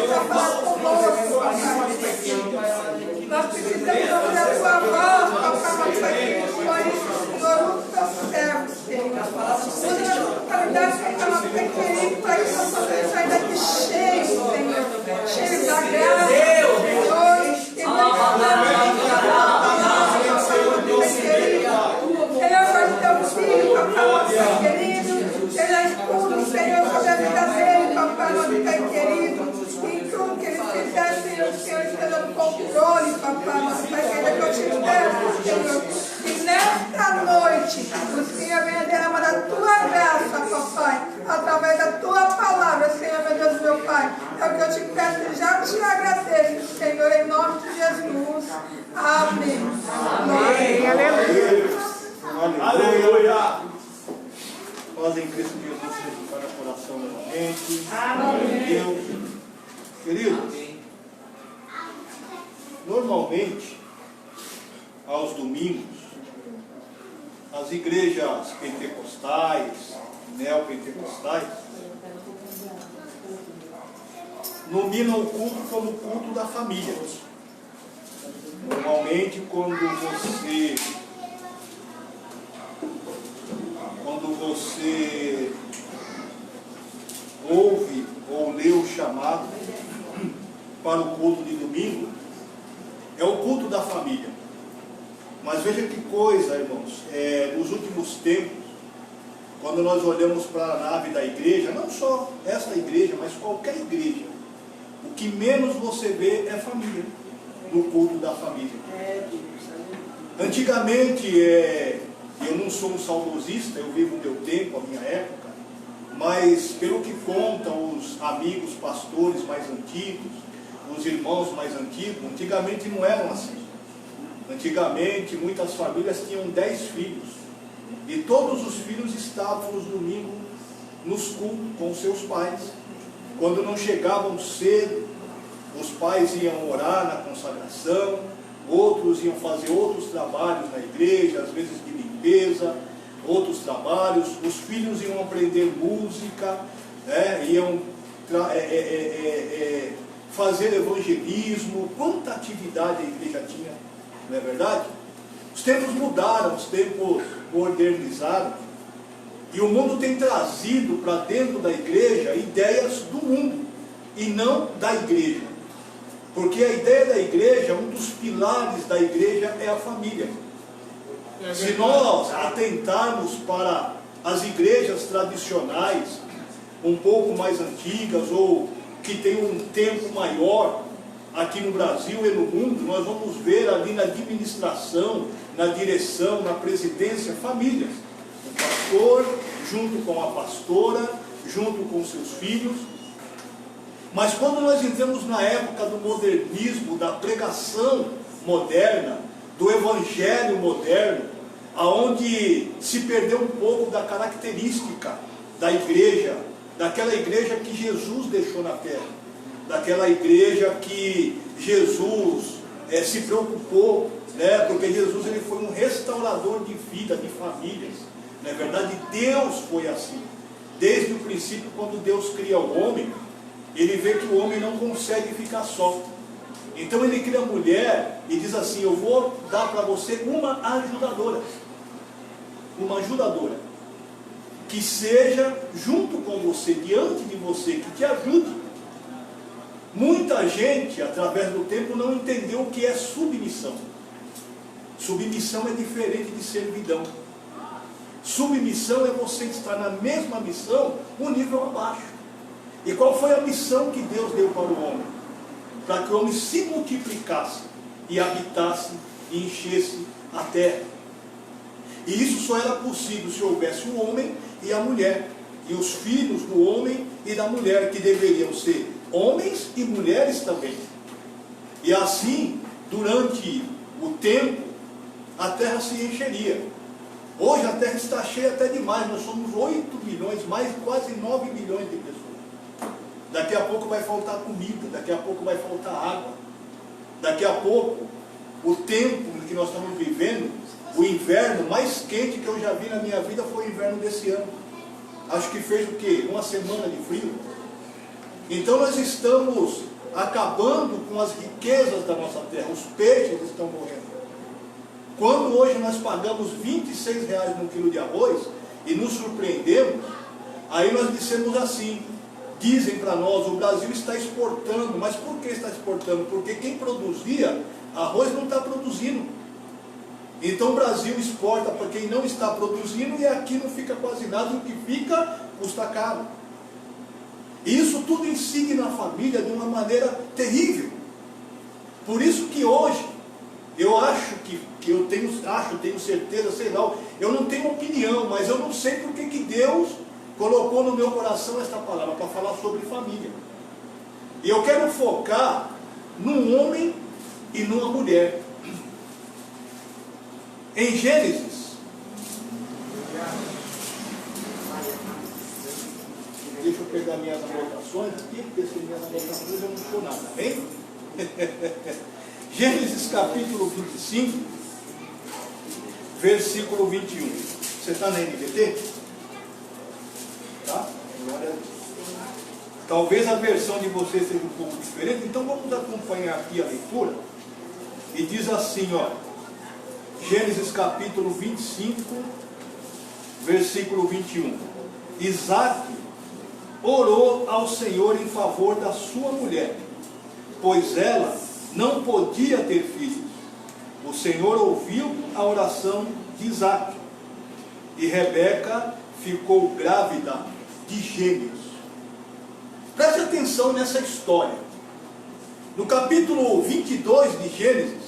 para falar conosco, papai. Nós precisamos ouvir a tua voz, papai, mas para que glorifique o teu servo, Senhor. Usa a qualidade que ela tem querido para que nós possamos sair daqui cheios, Senhor. Cheios da graça, Senhor. E Senhor, faz teu filho, papai, nosso querido. Seja escudo, Senhor, sobre a vida dele, papai, nosso pai querido. Em tudo que ele fizer, Senhor, o Senhor esteja no controle, papai, nosso pai querido, que eu te peço, Senhor. E nesta noite, o Senhor venha derramar a tua graça, papai, através da tua palavra, Senhor, meu Deus, meu Pai. É o que eu te peço e já te agradeço, Senhor, em nome de Jesus. Amém. Amém. Aleluia. Aleluia. Nós em Cristo Jesus seja para o coração novamente. Amém. Deus. Queridos, normalmente, aos domingos, as igrejas pentecostais, neopentecostais, nominam o culto como culto da família. Normalmente, quando você ouve ou lê o chamado para o culto de domingo, é o culto da família. Mas veja que coisa, irmãos, nos últimos tempos, quando nós olhamos para a nave da igreja, não só esta igreja, mas qualquer igreja, o que menos você vê é família, no culto da família. Antigamente, eu não sou um saudosista, eu vivo o meu tempo, a minha época, mas pelo que contam os amigos pastores mais antigos, os irmãos mais antigos, antigamente não eram assim. Antigamente muitas famílias tinham 10 filhos e todos os filhos estavam nos domingos nos cultos com seus pais. Quando não chegavam cedo, os pais iam orar na consagração, outros iam fazer outros trabalhos na igreja, às vezes de limpeza, outros trabalhos. Os filhos iam aprender música, iam fazer evangelismo. Quanta atividade a igreja tinha, não é verdade? Os tempos mudaram, os tempos modernizaram, e o mundo tem trazido para dentro da igreja ideias do mundo e não da igreja, porque a ideia da igreja, um dos pilares da igreja é a família. Se nós atentarmos para as igrejas tradicionais, um pouco mais antigas, ou que tem um tempo maior aqui no Brasil e no mundo, nós vamos ver ali na administração, na direção, na presidência, famílias. O pastor, junto com a pastora, junto com seus filhos. Mas quando nós entramos na época do modernismo, da pregação moderna, do evangelho moderno, aonde se perdeu um pouco da característica da igreja, daquela igreja que Jesus deixou na terra, daquela igreja que Jesus se preocupou, porque Jesus ele foi um restaurador de vida, de famílias. Na verdade, Deus foi assim. Desde o princípio, quando Deus cria o homem, ele vê que o homem não consegue ficar só. Então ele cria a mulher e diz assim: eu vou dar para você uma ajudadora. Uma ajudadora. Que seja junto com você, diante de você, que te ajude. Muita gente, através do tempo, não entendeu o que é submissão. Submissão é diferente de servidão. Submissão é você estar na mesma missão, um nível abaixo. E qual foi a missão que Deus deu para o homem? Para que o homem se multiplicasse e habitasse e enchesse a terra. E isso só era possível se houvesse o homem e a mulher, e os filhos do homem e da mulher, que deveriam ser homens e mulheres também. E assim, durante o tempo, a terra se encheria. Hoje a terra está cheia até demais, nós somos 8 milhões, mais quase 9 milhões de pessoas. Daqui a pouco vai faltar comida, daqui a pouco vai faltar água. Daqui a pouco, o tempo que nós estamos vivendo, o inverno mais quente que eu já vi na minha vida foi o inverno desse ano. Acho que fez o quê? Uma semana de frio. Então nós estamos acabando com as riquezas da nossa terra, os peixes estão morrendo. Quando hoje nós pagamos R$26 num quilo de arroz e nos surpreendemos, aí nós dissemos assim, dizem para nós, o Brasil está exportando. Mas por que está exportando? Porque quem produzia arroz não está produzindo. Então o Brasil exporta para quem não está produzindo e aqui não fica quase nada, o que fica custa caro. E isso tudo incide na família de uma maneira terrível. Por isso que hoje, eu acho que eu tenho certeza, sei lá, eu não tenho opinião, mas eu não sei porque que Deus colocou no meu coração esta palavra, para falar sobre família. E eu quero focar num homem e numa mulher. Em Gênesis, deixa eu pegar minhas anotações aqui, porque sem minhas anotações eu não sou nada, hein? Gênesis capítulo 25, versículo 21. Você está na NVT? Tá? Talvez a versão de você seja um pouco diferente, então vamos acompanhar aqui a leitura. E diz assim, ó, Gênesis capítulo 25, versículo 21. Isaac orou ao Senhor em favor da sua mulher, pois ela não podia ter filhos. O Senhor ouviu a oração de Isaac, e Rebeca ficou grávida de gêmeos. Preste atenção nessa história. No capítulo 22 de Gênesis,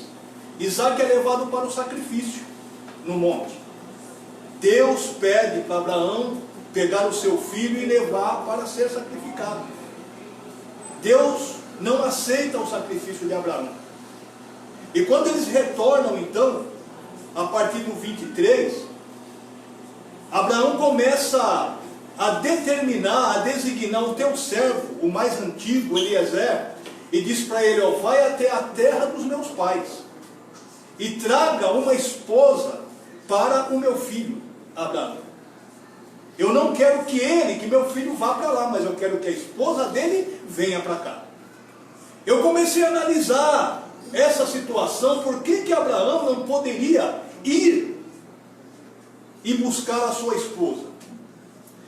Isaac é levado para o sacrifício no monte. Deus pede para Abraão pegar o seu filho e levar para ser sacrificado. Deus não aceita o sacrifício de Abraão. E quando eles retornam então, a partir do 23, Abraão começa a determinar, a designar o teu servo, o mais antigo, Eliezer, e diz para ele, ó, vai até a terra dos meus pais e traga uma esposa para o meu filho, Abraão. Eu não quero que meu filho vá para lá, mas eu quero que a esposa dele venha para cá. Eu comecei a analisar essa situação, por que Abraão não poderia ir e buscar a sua esposa?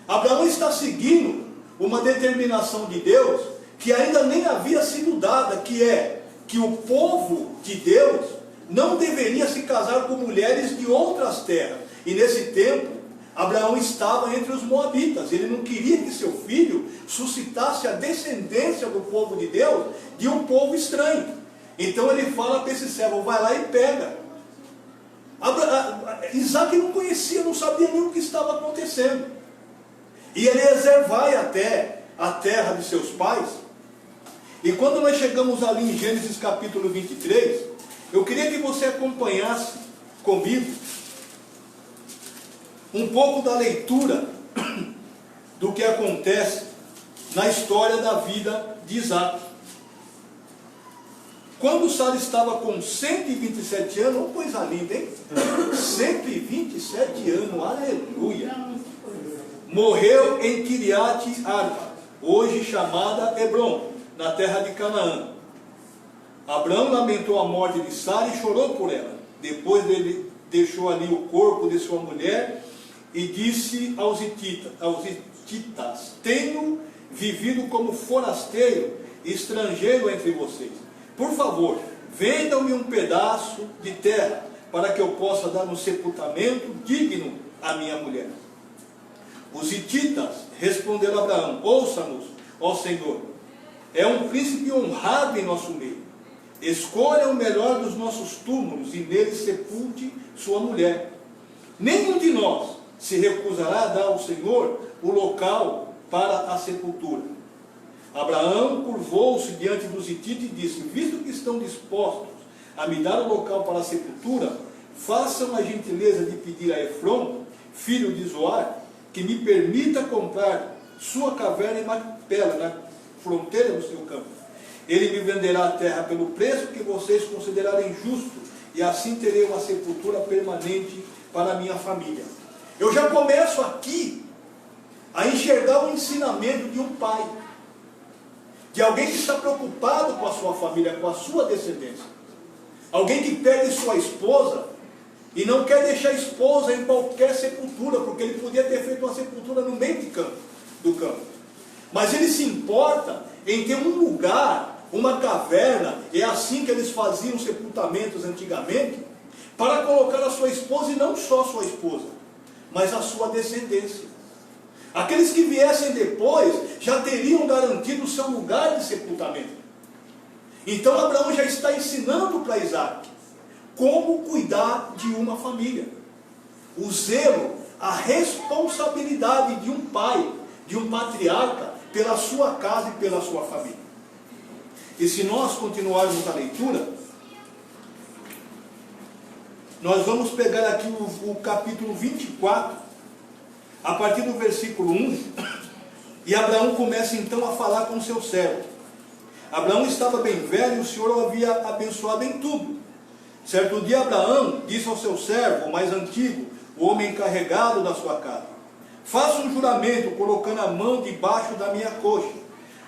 Abraão está seguindo uma determinação de Deus que ainda nem havia sido dada, que é que o povo de Deus não deveria se casar com mulheres de outras terras. E nesse tempo, Abraão estava entre os moabitas. Ele não queria que seu filho suscitasse a descendência do povo de Deus de um povo estranho. Então ele fala para esse servo, vai lá e pega. Isaac não conhecia, não sabia nem o que estava acontecendo. E Eliezer vai até a terra de seus pais. E quando nós chegamos ali em Gênesis capítulo 23, eu queria que você acompanhasse comigo um pouco da leitura do que acontece na história da vida de Isaac. Quando Sara estava com 127 anos, uma coisa linda, hein? 127 anos, aleluia! Morreu em Kiriat Arba, hoje chamada Hebron, na terra de Canaã. Abraão lamentou a morte de Sara e chorou por ela. Depois ele deixou ali o corpo de sua mulher e disse aos hititas, tenho vivido como forasteiro e estrangeiro entre vocês. Por favor, vendam-me um pedaço de terra para que eu possa dar um sepultamento digno à minha mulher. Os hititas responderam a Abraão, ouça-nos, ó Senhor, é um príncipe honrado em nosso meio. Escolha o melhor dos nossos túmulos e nele sepulte sua mulher. Nenhum de nós se recusará a dar ao Senhor o local para a sepultura. Abraão curvou-se diante dos hititas e disse, visto que estão dispostos a me dar o local para a sepultura, façam a gentileza de pedir a Efron, filho de Zoar, que me permita comprar sua caverna em Macpela, na fronteira do seu campo. Ele me venderá a terra pelo preço que vocês considerarem justo, e assim terei uma sepultura permanente para a minha família. Eu já começo aqui a enxergar o ensinamento de um pai. de alguém que está preocupado com a sua família, com a sua descendência. Alguém que perde sua esposa e não quer deixar a esposa em qualquer sepultura, porque ele podia ter feito uma sepultura no meio do campo. Mas ele se importa em ter um lugar, uma caverna, é assim que eles faziam sepultamentos antigamente, para colocar a sua esposa, e não só sua esposa, mas a sua descendência. Aqueles que viessem depois já teriam garantido o seu lugar de sepultamento. Então Abraão já está ensinando para Isaac como cuidar de uma família. O zelo, a responsabilidade de um pai, de um patriarca, pela sua casa e pela sua família. E se nós continuarmos a leitura, nós vamos pegar aqui o capítulo 24, a partir do versículo 1, e Abraão começa então a falar com seu servo. Abraão estava bem velho e o Senhor o havia abençoado em tudo. Certo dia Abraão disse ao seu servo, o mais antigo, o homem encarregado da sua casa: faça um juramento colocando a mão debaixo da minha coxa.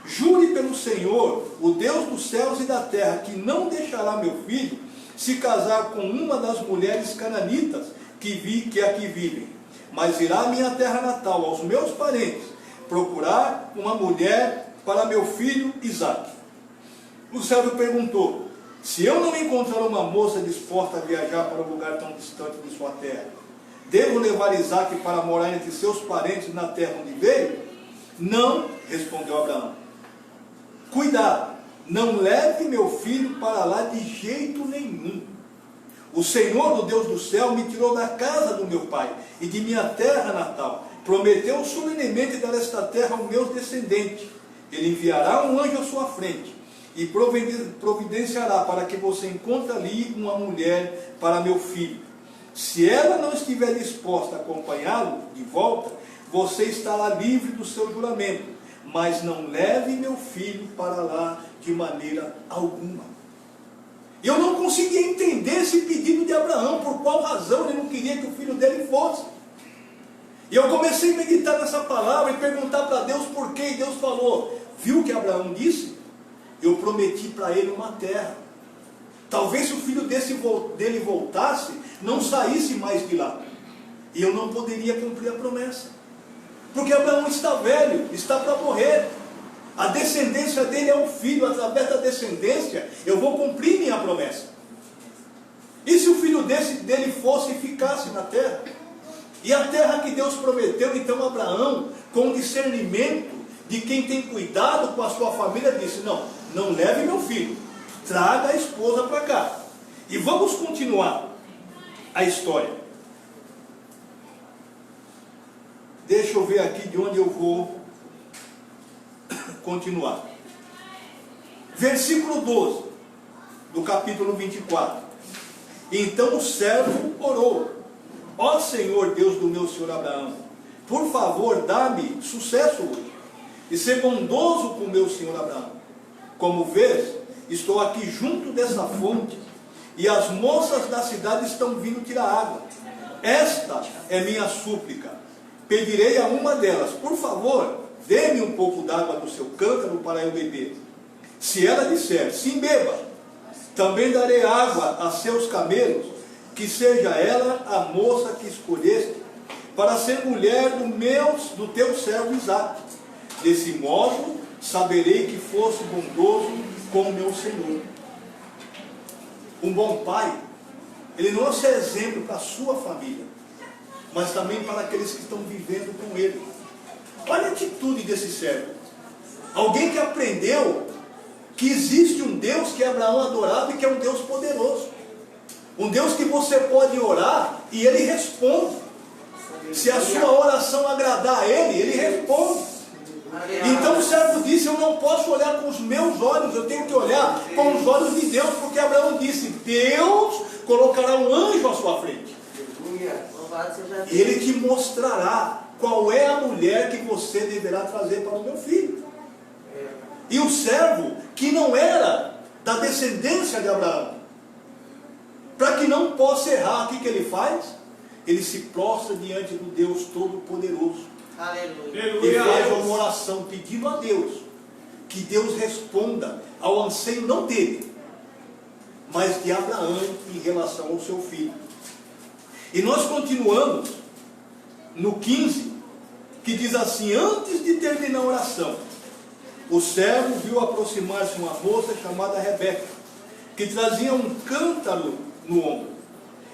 Jure pelo Senhor, o Deus dos céus e da terra, que não deixará meu filho se casar com uma das mulheres cananitas que aqui vivem, mas irá à minha terra natal, aos meus parentes, procurar uma mulher para meu filho Isaque. O servo perguntou: se eu não encontrar uma moça disposta a viajar para um lugar tão distante de sua terra, devo levar Isaque para morar entre seus parentes na terra onde veio? Não, respondeu Abraão. Cuidado, não leve meu filho para lá de jeito nenhum. O Senhor, o Deus do céu, me tirou da casa do meu pai e de minha terra natal. Prometeu solenemente dar esta terra aos meus descendentes. Ele enviará um anjo à sua frente e providenciará para que você encontre ali uma mulher para meu filho. Se ela não estiver disposta a acompanhá-lo de volta, você estará livre do seu juramento, mas não leve meu filho para lá de maneira alguma. Eu não conseguia entender esse pedido de Abraão, por qual razão ele não queria que o filho dele fosse. E eu comecei a meditar nessa palavra e perguntar para Deus por quê, e Deus falou: viu o que Abraão disse? Eu prometi para ele uma terra. Talvez se o filho dele voltasse, não saísse mais de lá, e eu não poderia cumprir a promessa, porque Abraão está velho, está para morrer. A descendência dele é um filho, através da descendência eu vou cumprir minha promessa. E se o filho dele fosse e ficasse na terra? E a terra que Deus prometeu, então Abraão, com discernimento de quem tem cuidado com a sua família, disse: não leve meu filho, traga a esposa para cá. E vamos continuar a história. Deixa eu ver aqui de onde eu vou continuar. Versículo 12 do capítulo 24. Então o servo orou: ó Senhor Deus do meu senhor Abraão, por favor dá-me sucesso hoje, e ser bondoso com meu senhor Abraão. Como vês, estou aqui junto dessa fonte, e as moças da cidade estão vindo tirar água. Esta é minha súplica. Pedirei a uma delas: por favor, dê-me um pouco d'água do seu cântaro para eu beber. Se ela disser: sim, beba, também darei água a seus camelos, que seja ela a moça que escolheste para ser mulher do teu servo Isaque. Desse modo saberei que fosse bondoso com o meu Senhor. Um bom pai, ele não é só exemplo para a sua família, mas também para aqueles que estão vivendo com ele. Olha a atitude desse servo. Alguém que aprendeu que existe um Deus que Abraão adorava e que é um Deus poderoso. Um Deus que você pode orar e ele responde. Se a sua oração agradar a ele, ele responde. Então o servo disse: eu não posso olhar com os meus olhos, eu tenho que olhar com os olhos de Deus, porque Abraão disse: Deus colocará um anjo à sua frente. E ele te mostrará qual é a mulher que você deverá trazer para o meu filho. E o servo, que não era da descendência de Abraão, para que não possa errar, o que ele faz? Ele se prostra diante do Deus Todo-Poderoso. Aleluia. E faz uma oração pedindo a Deus que Deus responda ao anseio não dele, mas de Abraão em relação ao seu filho. E nós continuamos no 15, que diz assim: antes de terminar a oração, o servo viu aproximar-se uma moça chamada Rebeca, que trazia um cântaro no ombro.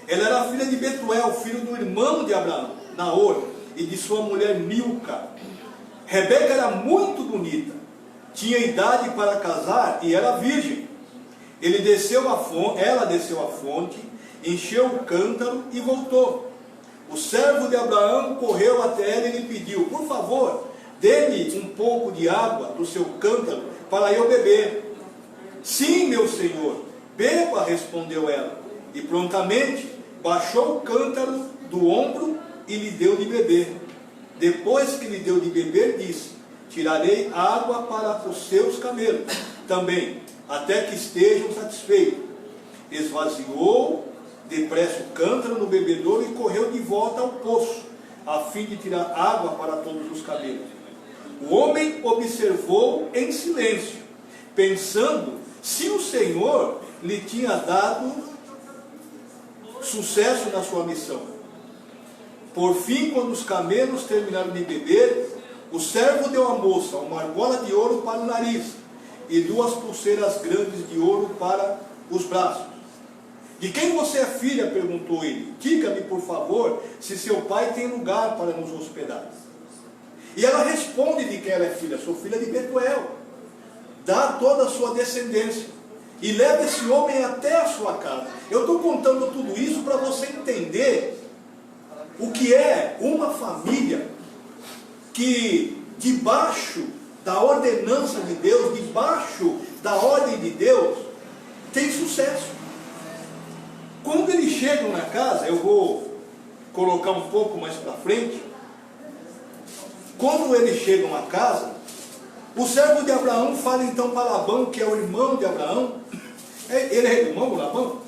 Ela era a filha de Betuel, filho do irmão de Abraão, Naor, e de sua mulher Milca. Rebeca era muito bonita, tinha idade para casar e era virgem. Ela desceu a fonte, encheu o cântaro e voltou. O servo de Abraão correu até ela e lhe pediu: por favor, dê-me um pouco de água do seu cântaro para eu beber. Sim, meu senhor, beba, respondeu ela. E prontamente baixou o cântaro do ombro e lhe deu de beber. Depois que lhe deu de beber, disse: tirarei água para os seus camelos também, até que estejam satisfeitos. Esvaziou depressa o cântaro no bebedouro e correu de volta ao poço, a fim de tirar água para todos os camelos. O homem observou em silêncio, pensando se o Senhor lhe tinha dado sucesso na sua missão. Por fim, quando os camelos terminaram de beber, o servo deu à moça uma argola de ouro para o nariz e 2 pulseiras grandes de ouro para os braços. De quem você é filha? Perguntou ele. Diga-me, por favor, se seu pai tem lugar para nos hospedar. E ela responde de quem ela é filha: sou filha de Betuel. Dá toda a sua descendência e leva esse homem até a sua casa. Eu estou contando tudo isso para você entender o que é uma família que, debaixo da ordenança de Deus, debaixo da ordem de Deus, tem sucesso. Quando eles chegam na casa, eu vou colocar um pouco mais para frente. Quando eles chegam à casa, o servo de Abraão fala então para Labão, que é o irmão de Abraão. Ele é irmão do Labão?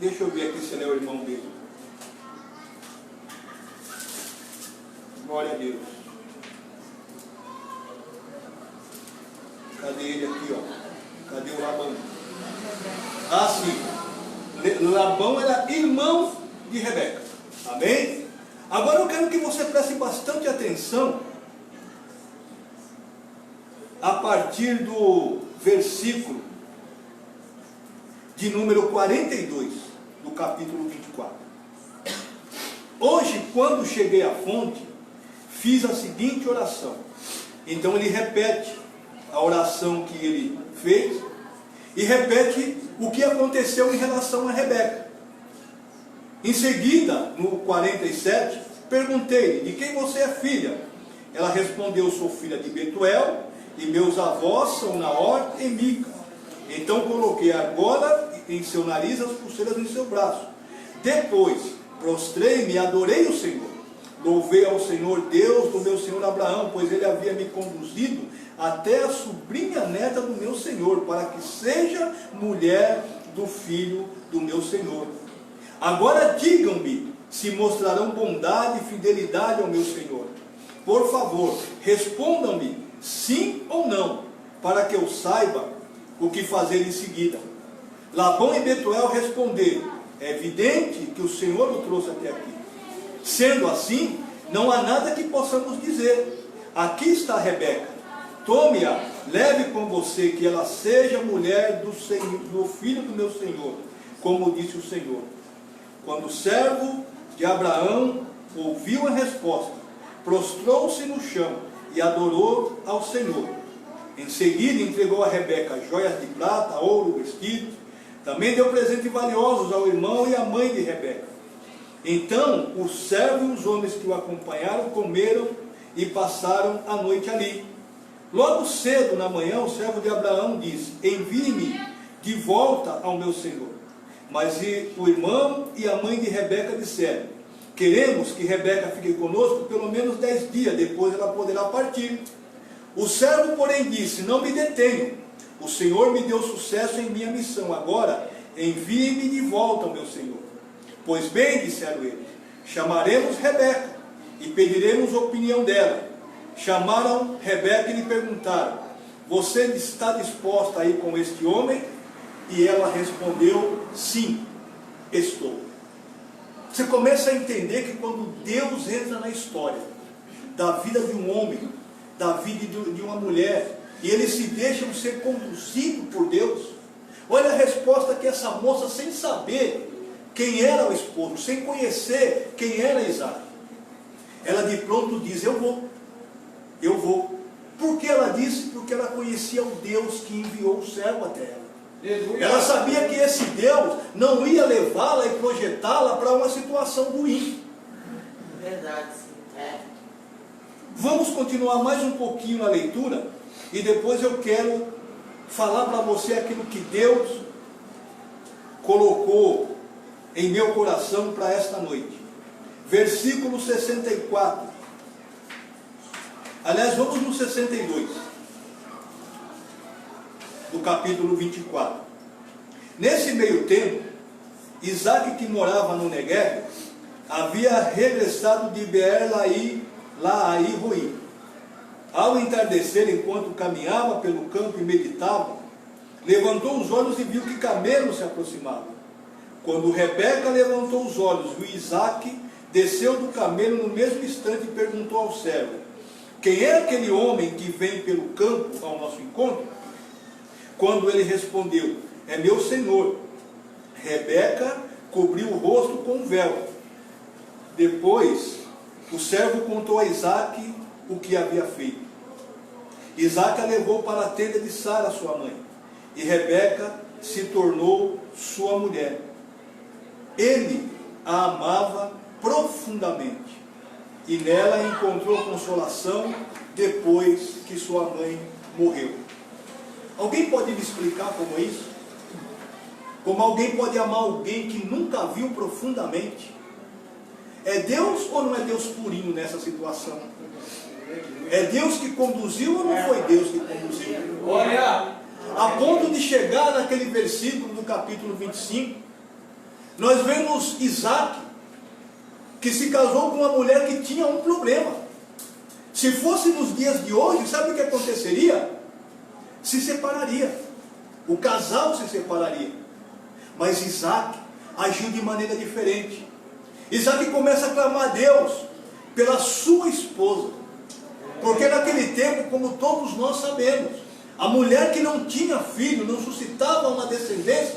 Deixa eu ver aqui se ele é o irmão dele. Glória a Deus. Cadê ele aqui, ó? Cadê o Labão? Ah, sim. Labão era irmão de Rebeca. Amém? Agora eu quero que você preste bastante atenção a partir do versículo de número 42 do capítulo 24. Hoje, quando cheguei à fonte, fiz a seguinte oração. Então ele repete a oração que ele fez e repete o que aconteceu em relação a Rebeca. Em seguida, no 47, perguntei-lhe: de quem você é filha? Ela respondeu: sou filha de Betuel, e meus avós são Naor e Milca. Então coloquei a argola em seu nariz, as pulseiras em seu braço. Depois prostrei-me e adorei o Senhor. Louvei ao Senhor Deus do meu senhor Abraão, pois ele havia me conduzido até a sobrinha neta do meu senhor, para que seja mulher do filho do meu senhor. Agora digam-me se mostrarão bondade e fidelidade ao meu senhor. Por favor, respondam-me sim ou não, para que eu saiba o que fazer em seguida. Labão e Betuel responderam: é evidente que o Senhor o trouxe até aqui. Sendo assim, não há nada que possamos dizer. Aqui está Rebeca. Tome-a, leve com você, que ela seja mulher do filho do meu senhor, como disse o Senhor. Quando o servo de Abraão ouviu a resposta, prostrou-se no chão e adorou ao Senhor. Em seguida entregou a Rebeca joias de prata, ouro, vestidos. Também deu presentes valiosos ao irmão e à mãe de Rebeca. Então o servo e os homens que o acompanharam comeram e passaram a noite ali. Logo cedo na manhã o servo de Abraão disse: envie-me de volta ao meu senhor. Mas o irmão e a mãe de Rebeca disseram: queremos que Rebeca fique conosco pelo menos 10 dias, depois ela poderá partir. O servo, porém, disse: não me detenham, o Senhor me deu sucesso em minha missão, agora envie-me de volta ao meu senhor. Pois bem, disseram eles, chamaremos Rebeca e pediremos opinião dela. chamaram Rebeca e lhe perguntaram: você está disposta a ir com este homem? E ela respondeu: sim, estou. Você começa a entender que quando Deus entra na história da vida de um homem, da vida de uma mulher, e eles se deixam ser conduzidos por Deus, olha a resposta que essa moça, sem saber quem era o esposo, sem conhecer quem era Isaac, ela de pronto diz: eu vou. Por que ela disse? Porque ela conhecia o Deus que enviou o céu até ela. Ela sabia que esse Deus não ia levá-la e projetá-la para uma situação ruim. Verdade, sim. É. Vamos continuar mais um pouquinho na leitura, e depois eu quero falar para você aquilo que Deus colocou em meu coração para esta noite. Versículo 64. Aliás, vamos no 62. Do capítulo 24. Nesse meio tempo, Isaac, que morava no Negueb, havia regressado de Beer-Lahai-Roi. Ao entardecer, enquanto caminhava pelo campo e meditava, levantou os olhos e viu que camelos se aproximavam. Quando Rebeca levantou os olhos, viu Isaac, desceu do camelo no mesmo instante e perguntou ao servo: quem é aquele homem que vem pelo campo ao nosso encontro? Quando ele respondeu: é meu senhor. Rebeca cobriu o rosto com um véu. Depois, o servo contou a Isaac o que havia feito. Isaac a levou para a tenda de Sara, sua mãe, e Rebeca se tornou sua mulher. Ele a amava profundamente, e nela encontrou consolação depois que sua mãe morreu. Alguém pode me explicar como é isso? Como alguém pode amar alguém que nunca viu profundamente? É Deus ou não é Deus purinho nessa situação? É Deus que conduziu ou não foi Deus que conduziu? Olha! A ponto de chegar naquele versículo do capítulo 25, nós vemos Isaac, que se casou com uma mulher que tinha um problema. Se fosse nos dias de hoje, sabe o que aconteceria? Se separaria. O casal se separaria. Mas Isaac agiu de maneira diferente. Isaac começa a clamar a Deus pela sua esposa. Porque naquele tempo, como todos nós sabemos, a mulher que não tinha filho, não suscitava uma descendência,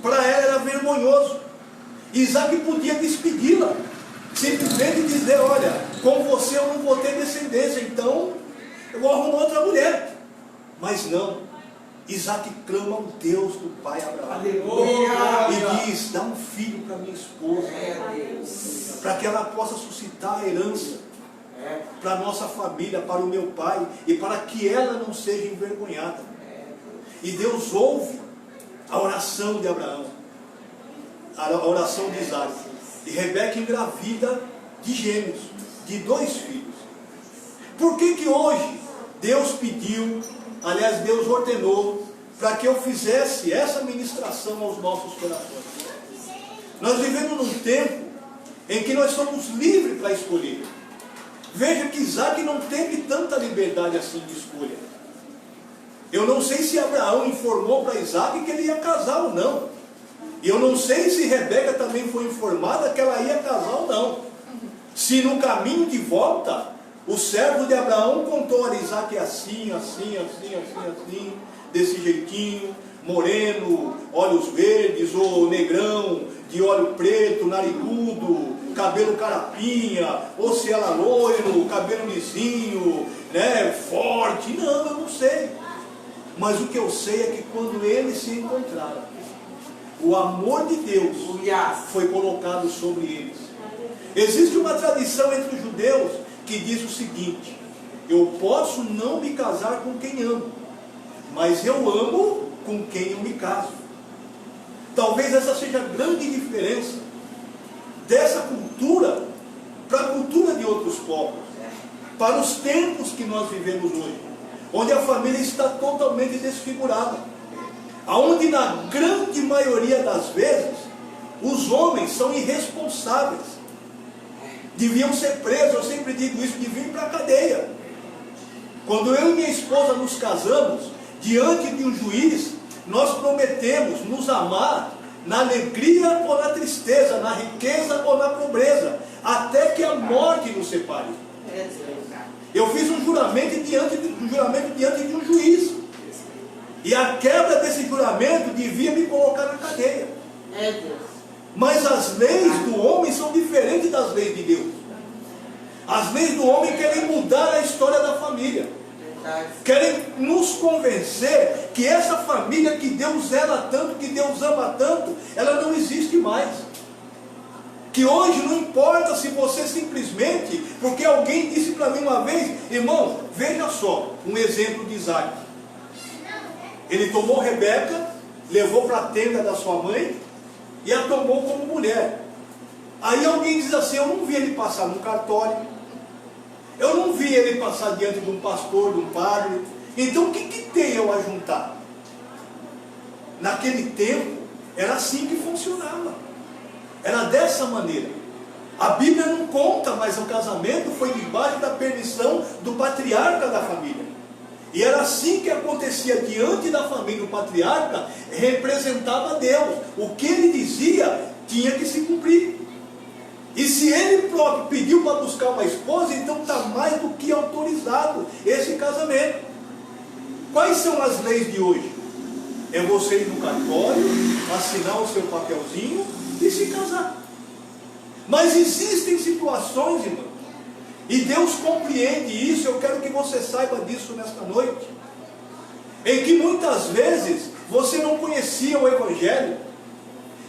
para ela era vergonhoso. Isaac podia despedi-la, simplesmente dizer: olha, com você eu não vou ter descendência, então eu vou arrumar outra mulher. Mas não, Isaac clama ao Deus do pai Abraão. Aleluia! E diz: dá um filho para minha esposa, para que ela possa suscitar a herança para a nossa família, para o meu pai, e para que ela não seja envergonhada. E Deus ouve a oração de Abraão, a oração de Isaac. E Rebeca engravida de gêmeos, de 2 filhos. Por que hoje Deus pediu, aliás, Deus ordenou para que eu fizesse essa ministração aos nossos corações? Nós vivemos num tempo em que nós somos livres para escolher. Veja que Isaac não teve tanta liberdade assim de escolha. Eu não sei se Abraão informou para Isaac que ele ia casar ou não. E eu não sei se Rebeca também foi informada que ela ia casar ou não. Se no caminho de volta, o servo de Abraão contou a Isaac assim, desse jeitinho, moreno, olhos verdes, ou negrão, de olho preto, narigudo, cabelo carapinha, ou se ela loiro, cabelo lisinho, né, forte. Não, eu não sei. Mas o que eu sei é que quando eles se encontraram, o amor de Deus foi colocado sobre eles. Existe uma tradição entre os judeus que diz o seguinte: eu posso não me casar com quem amo, mas eu amo com quem eu me caso. Talvez essa seja a grande diferença dessa cultura para a cultura de outros povos, para os tempos que nós vivemos hoje, onde a família está totalmente desfigurada, aonde na grande maioria das vezes os homens são irresponsáveis, deviam ser presos. Eu sempre digo isso, deviam ir para a cadeia, Quando eu e minha esposa nos casamos, diante de um juiz, nós prometemos nos amar na alegria ou na tristeza, na riqueza ou na pobreza, até que a morte nos separe. Eu fiz um juramento diante de um juiz. E a quebra desse juramento devia me colocar na cadeia. Mas as leis do homem são diferentes das leis de Deus. As leis do homem querem mudar a história da família. Querem nos convencer que essa família que Deus zela tanto, que Deus ama tanto, ela não existe mais. Que hoje não importa se você simplesmente, porque alguém disse para mim uma vez, irmão, veja só, um exemplo de Isaac. Ele tomou Rebeca, levou para a tenda da sua mãe e a tomou como mulher. Aí alguém diz assim, eu não vi ele passar no cartório, eu não vi ele passar diante de um pastor, de um padre, então o que tem eu a juntar? Naquele tempo, era assim que funcionava, era dessa maneira. A Bíblia não conta, mas o casamento foi debaixo da permissão do patriarca da família. E era assim que acontecia diante da família. O patriarca representava Deus. O que ele dizia tinha que se cumprir. E se ele próprio pediu para buscar uma esposa, então está mais do que autorizado esse casamento. Quais são as leis de hoje? É você ir no cartório, assinar o seu papelzinho e se casar. Mas existem situações, irmão, e Deus compreende isso. Eu quero que você saiba disso nesta noite, em que muitas vezes você não conhecia o Evangelho,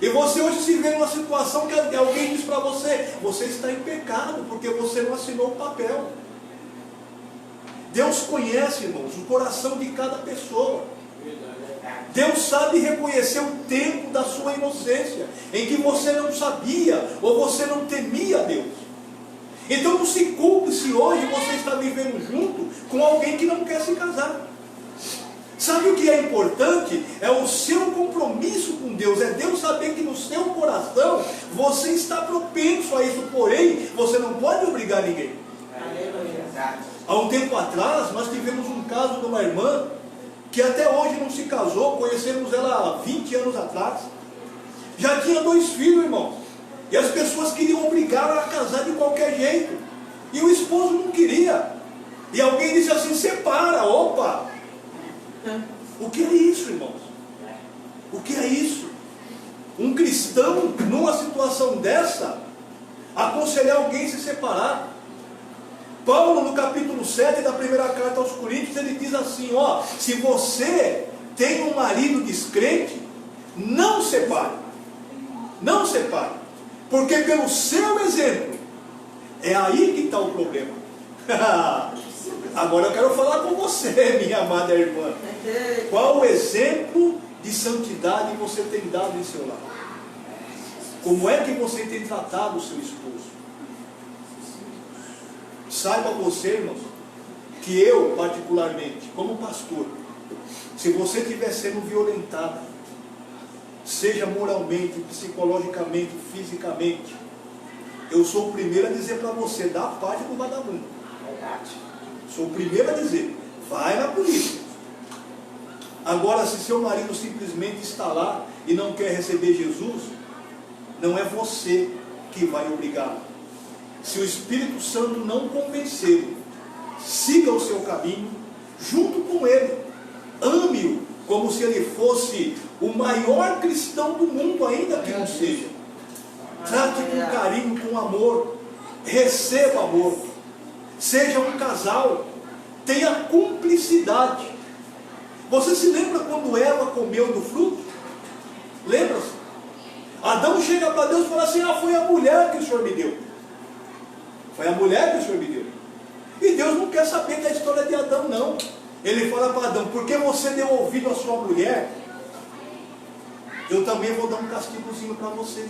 e você hoje se vê numa situação que alguém diz para você, você está em pecado, porque você não assinou o papel. Deus conhece, irmãos, o coração de cada pessoa. Deus sabe reconhecer o tempo da sua inocência, em que você não sabia, ou você não temia Deus. Então não se culpe se hoje você está vivendo junto com alguém que não quer se casar. Sabe o que é importante? É o seu compromisso com Deus. É Deus saber que no seu coração você está propenso a isso. Porém, você não pode obrigar ninguém. Há um tempo atrás, nós tivemos um caso de uma irmã que até hoje não se casou. Conhecemos ela há 20 anos atrás. Já tinha 2 filhos, irmãos. E as pessoas queriam obrigá-la a casar de qualquer jeito. E o esposo não queria. E alguém disse assim, separa, opa! O que é isso, irmãos? O que é isso? Um cristão, numa situação dessa, aconselhar alguém a se separar. Paulo, no capítulo 7 da primeira carta aos Coríntios, ele diz assim, ó, se você tem um marido descrente, não separe. Não separe. Porque pelo seu exemplo, é aí que está o problema. Agora eu quero falar com você, minha amada irmã. Qual o exemplo de santidade você tem dado em seu lar? Como é que você tem tratado o seu esposo? Saiba você, irmãos, que eu, particularmente, como pastor, se você estiver sendo violentado, seja moralmente, psicologicamente, fisicamente, eu sou o primeiro a dizer para você, dá parte do vagabundo. Sou o primeiro a dizer, vai na polícia. Agora, se seu marido simplesmente está lá e não quer receber Jesus, não é você que vai obrigá-lo. Se o Espírito Santo não convencê-lo, siga o seu caminho junto com ele. Ame-o como se ele fosse o maior cristão do mundo, ainda que não seja. Trate com carinho, com amor. Receba amor. Seja um casal. Tenha cumplicidade. Você se lembra quando Eva comeu do fruto? Lembra-se? Adão chega para Deus e fala assim, foi a mulher que o Senhor me deu. Foi a mulher que o Senhor me deu. E Deus não quer saber da história de Adão, não. Ele fala para Adão, porque você deu ouvido à sua mulher, eu também vou dar um castigozinho para você.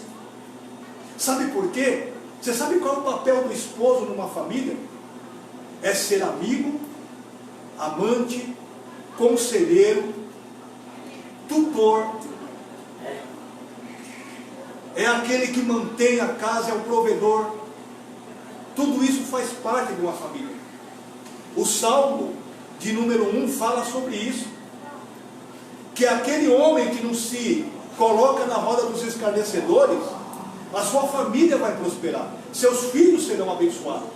Sabe por quê? Você sabe qual é o papel do esposo numa família? É ser amigo, amante, conselheiro, tutor. É aquele que mantém a casa, é o provedor. Tudo isso faz parte de uma família. O Salmo de número 1 fala sobre isso. Que aquele homem que não se coloca na roda dos escarnecedores, a sua família vai prosperar, seus filhos serão abençoados,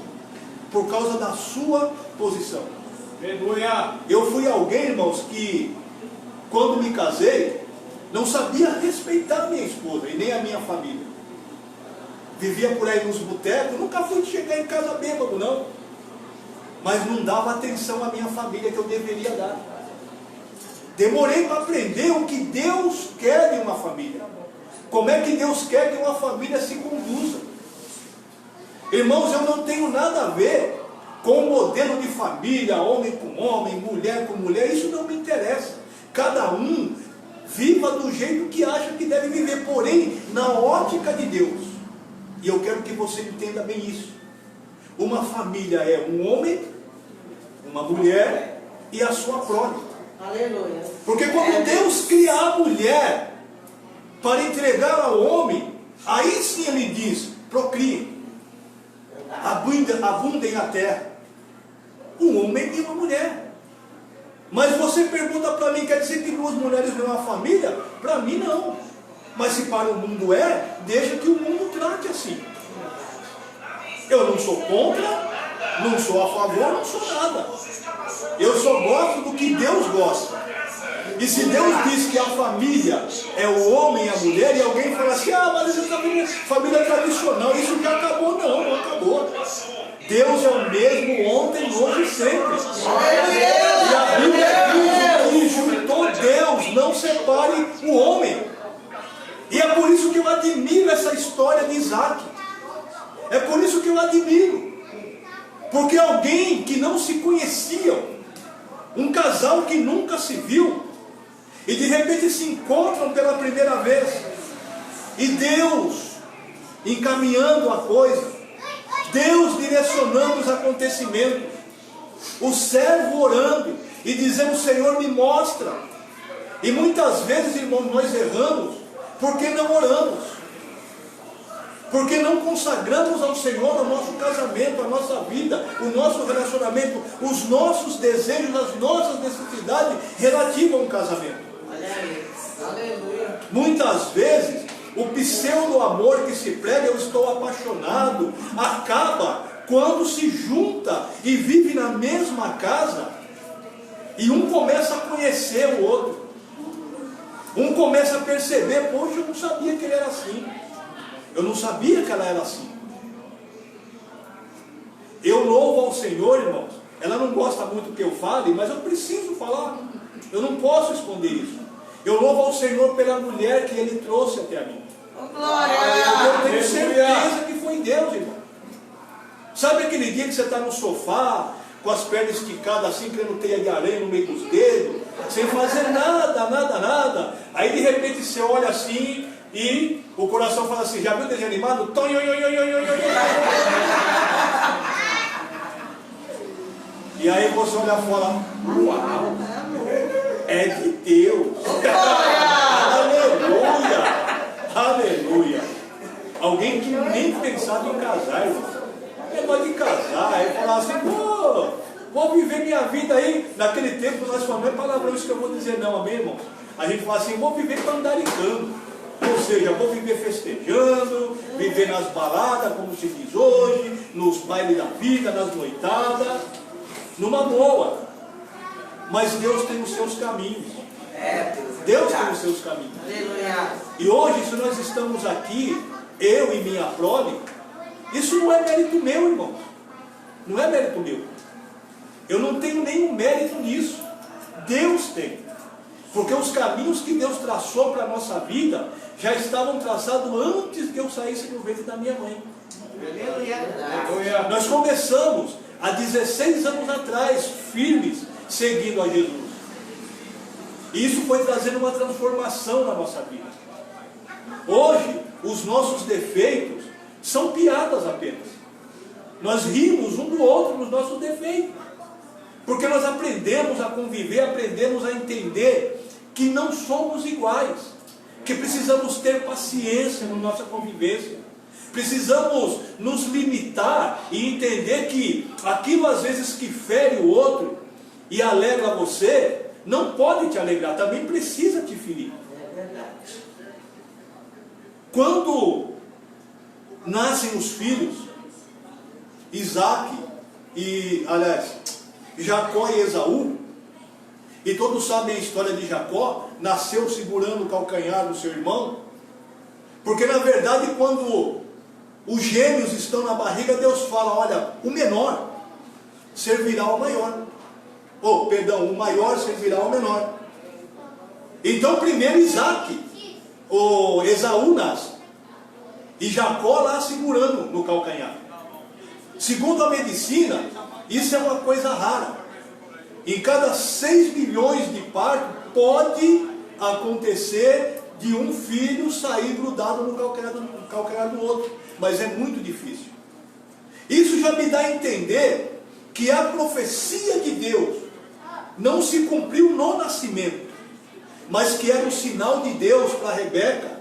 por causa da sua posição. Aleluia. Eu fui alguém, irmãos, que quando me casei, não sabia respeitar a minha esposa e nem a minha família. Vivia por aí nos botecos, nunca fui de chegar em casa bêbado, não. Mas não dava atenção à minha família que eu deveria dar. Demorei para aprender o que Deus quer de uma família. Como é que Deus quer que uma família se conduza. Irmãos, eu não tenho nada a ver com o modelo de família, homem com homem, mulher com mulher, isso não me interessa. Cada um viva do jeito que acha que deve viver, porém, na ótica de Deus. E eu quero que você entenda bem isso. Uma família é um homem, uma mulher e a sua prole. Aleluia. Porque quando Deus cria a mulher para entregar ao homem, aí sim ele diz, procrie, abundem a terra. Um homem e uma mulher. Mas você pergunta para mim, quer dizer que duas mulheres não é uma família? Para mim não. Mas se para o mundo é, deixa que o mundo trate assim. Eu não sou contra, não sou a favor, não sou nada. Eu só gosto do que Deus gosta. E se Deus diz que a família é o homem e a mulher, e alguém fala assim, mas essa família tradicional, isso já acabou. Não, não acabou. Deus é o mesmo ontem, hoje e sempre. E a Bíblia diz que juntou Deus, não separe o homem. E é por isso que eu admiro essa história de Isaac. É por isso que eu admiro. Porque alguém que não se conheciam, um casal que nunca se viu, e de repente se encontram pela primeira vez, e Deus encaminhando a coisa, Deus direcionando os acontecimentos, o servo orando e dizendo, Senhor, me mostra. E muitas vezes, irmãos, nós erramos porque não oramos, porque não consagramos ao Senhor o nosso casamento, a nossa vida, o nosso relacionamento, os nossos desejos, as nossas necessidades relativas a um casamento. Aleluia. Muitas vezes o pseudo-amor que se prega, eu estou apaixonado, acaba quando se junta e vive na mesma casa, e um começa a conhecer o outro, um começa a perceber, poxa, eu não sabia que ele era assim, eu não sabia que ela era assim. Eu louvo ao Senhor, irmãos, ela não gosta muito que eu fale, mas eu preciso falar, eu não posso esconder isso. Eu louvo ao Senhor pela mulher que Ele trouxe até a mim. Glória. Eu tenho certeza que foi Deus, irmão. Sabe aquele dia que você está no sofá, com as pernas esticadas assim, criando teia de aranha no meio dos dedos, sem fazer nada. Aí de repente você olha assim e o coração fala assim, já viu o desenho animado? E aí você olha fora, uau, é de Deus. Aleluia. Alguém que nem pensava em casar, irmão. Negócio de casar, aí falar assim, vou viver minha vida aí. Naquele tempo nós falamos, não é palavrão isso que eu vou dizer não, amém, irmão? A gente fala assim, vou viver pandaricando. Ou seja, vou viver festejando, viver nas baladas, como se diz hoje, nos bailes da vida, nas noitadas, numa boa. Mas Deus tem os seus caminhos. Deus tem os seus caminhos. Aleluia. E hoje, se nós estamos aqui, eu e minha prole, isso não é mérito meu, irmão. Não é mérito meu. Eu não tenho nenhum mérito nisso. Deus tem. Porque os caminhos que Deus traçou para a nossa vida já estavam traçados antes de eu saísse do ventre da minha mãe. Aleluia. Nós começamos há 16 anos atrás, firmes, seguindo a Jesus. E isso foi trazendo uma transformação na nossa vida. Hoje, os nossos defeitos são piadas apenas. Nós rimos um do outro nos nossos defeitos. Porque nós aprendemos a conviver, aprendemos a entender que não somos iguais. Que precisamos ter paciência na nossa convivência. Precisamos nos limitar e entender que aquilo às vezes que fere o outro, e alegra você, não pode te alegrar, também precisa te ferir. É verdade. Quando nascem os filhos, Isaac e, Jacó e Esaú, e todos sabem a história de Jacó, nasceu segurando o calcanhar do seu irmão, porque na verdade quando os gêmeos estão na barriga, Deus fala, olha, o menor servirá ao maior. O maior servirá ao menor. Então primeiro Isaac, Esaú nasce, e Jacó lá segurando no calcanhar. Segundo a medicina, isso é uma coisa rara. Em cada 6 milhões de partos, pode acontecer de um filho sair grudado no calcanhar do outro. Mas é muito difícil. Isso já me dá a entender que a profecia de Deus não se cumpriu no nascimento, mas que era um sinal de Deus para Rebeca,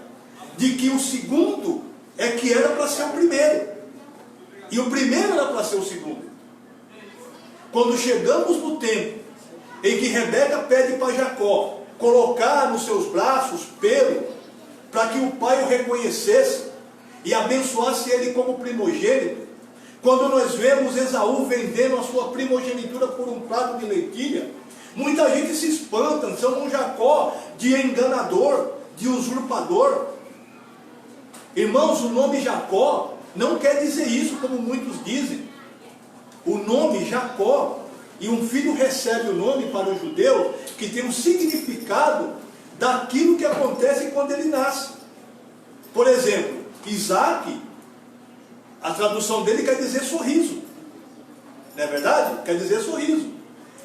de que o segundo é que era para ser o primeiro, e o primeiro era para ser o segundo. Quando chegamos no tempo em que Rebeca pede para Jacó colocar nos seus braços Pedro, para que o pai o reconhecesse e abençoasse ele como primogênito, quando nós vemos Esaú vendendo a sua primogenitura por um prato de lentilha, muita gente se espanta, chamam Jacó de enganador, de usurpador. Irmãos, o nome Jacó não quer dizer isso como muitos dizem. O nome Jacó, e um filho recebe o nome para o judeu, que tem um significado daquilo que acontece quando ele nasce. Por exemplo, Isaac, a tradução dele quer dizer sorriso. Não é verdade? Quer dizer sorriso.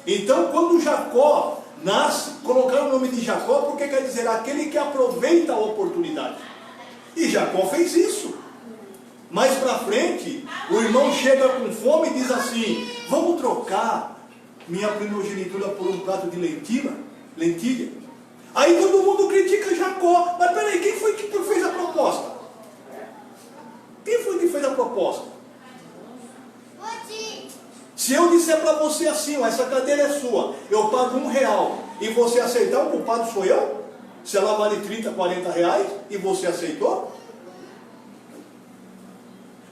Então, quando Jacó nasce, colocaram o nome de Jacó porque quer dizer aquele que aproveita a oportunidade. E Jacó fez isso. Mais para frente, o irmão chega com fome e diz assim, vamos trocar minha primogenitura por um prato de lentilha. Aí todo mundo critica Jacó. Mas peraí, quem foi que fez a proposta? Quem foi que fez a proposta? Se eu disser para você assim, ó, essa cadeira é sua, eu pago R$1, e você aceitar, o culpado sou eu? Se ela vale 30, 40 reais, e você aceitou?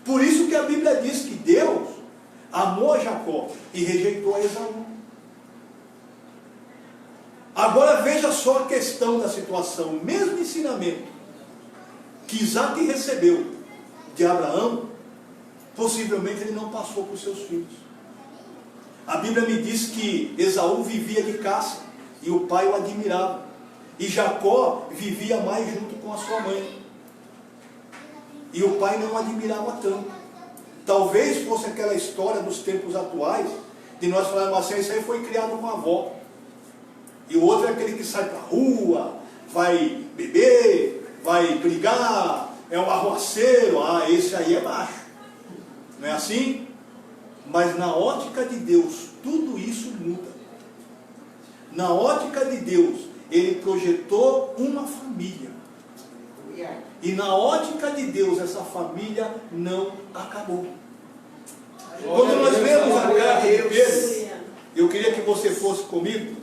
Por isso que a Bíblia diz que Deus amou a Jacó e rejeitou a Esaú. Agora veja só a questão da situação, o mesmo ensinamento que Isaac recebeu de Abraão, possivelmente ele não passou para os seus filhos. A Bíblia me diz que Esaú vivia de caça e o pai o admirava, e Jacó vivia mais junto com a sua mãe, e o pai não o admirava tanto. Talvez fosse aquela história dos tempos atuais, de nós falarmos assim, isso aí foi criado com a avó, e o outro é aquele que sai para a rua, vai beber, vai brigar, é um arruaceiro, esse aí é macho. Não é assim? Mas na ótica de Deus, tudo isso muda. Na ótica de Deus, Ele projetou uma família. E na ótica de Deus, essa família não acabou. Quando nós vemos a carta de Pedro, eu queria que você fosse comigo.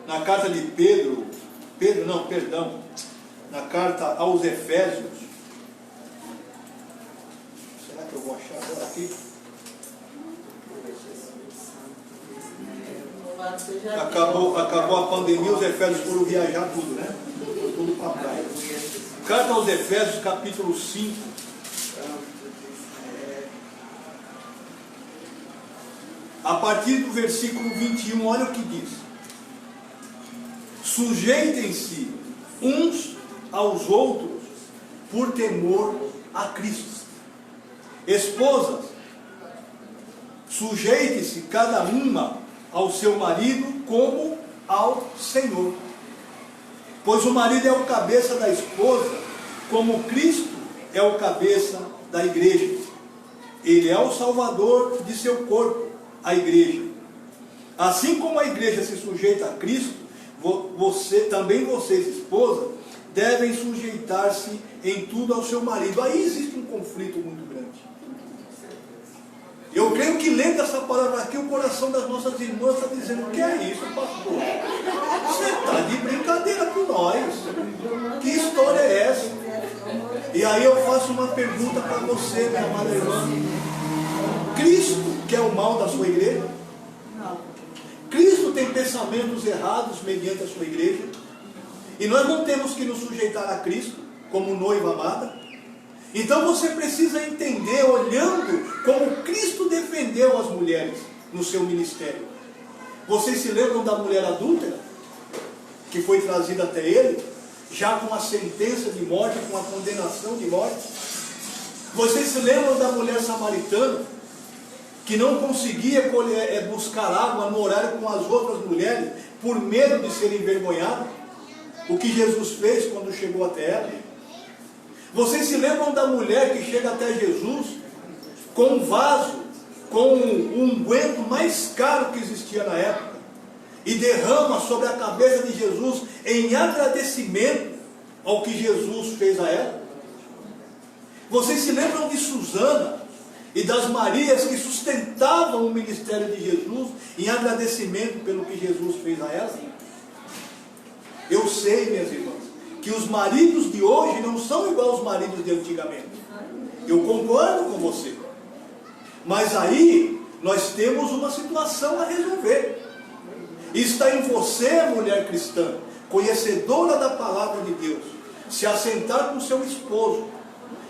Na carta de na carta aos Efésios. Será que eu vou achar agora aqui? Acabou a pandemia, os Efésios foram viajar tudo, né? Tudo para a praia. Carta aos Efésios, capítulo 5. A partir do versículo 21, olha o que diz. Sujeitem-se uns aos outros por temor a Cristo. Esposas, sujeite-se cada uma ao seu marido como ao Senhor. Pois o marido é o cabeça da esposa, como Cristo é o cabeça da igreja. Ele é o salvador de seu corpo, a igreja. Assim como a igreja se sujeita a Cristo, também vocês, esposas, devem sujeitar-se em tudo ao seu marido. Aí existe um conflito muito grande. creio que lendo essa palavra aqui, o coração das nossas irmãs está dizendo: que é isso, pastor? Você está de brincadeira com nós. Que história é essa? E aí eu faço uma pergunta para você, minha amada irmã. Cristo quer o mal da sua igreja? Não. Cristo tem pensamentos errados mediante a sua igreja? E nós não temos que nos sujeitar a Cristo como noiva amada? Então você precisa entender, olhando como Cristo defendeu as mulheres no seu ministério. Vocês se lembram da mulher adúltera, que foi trazida até ele, já com a sentença de morte, com a condenação de morte? Vocês se lembram da mulher samaritana, que não conseguia buscar água no horário com as outras mulheres, por medo de ser envergonhada? O que Jesus fez quando chegou até ela? Vocês se lembram da mulher que chega até Jesus com um vaso, com um unguento mais caro que existia na época, e derrama sobre a cabeça de Jesus em agradecimento ao que Jesus fez a ela? Vocês se lembram de Susana e das Marias que sustentavam o ministério de Jesus em agradecimento pelo que Jesus fez a ela? Eu sei, minhas irmãs, que os maridos de hoje não são igual aos maridos de antigamente. Eu concordo com você. Mas aí nós temos uma situação a resolver. Está em você, mulher cristã, conhecedora da palavra de Deus, se assentar com seu esposo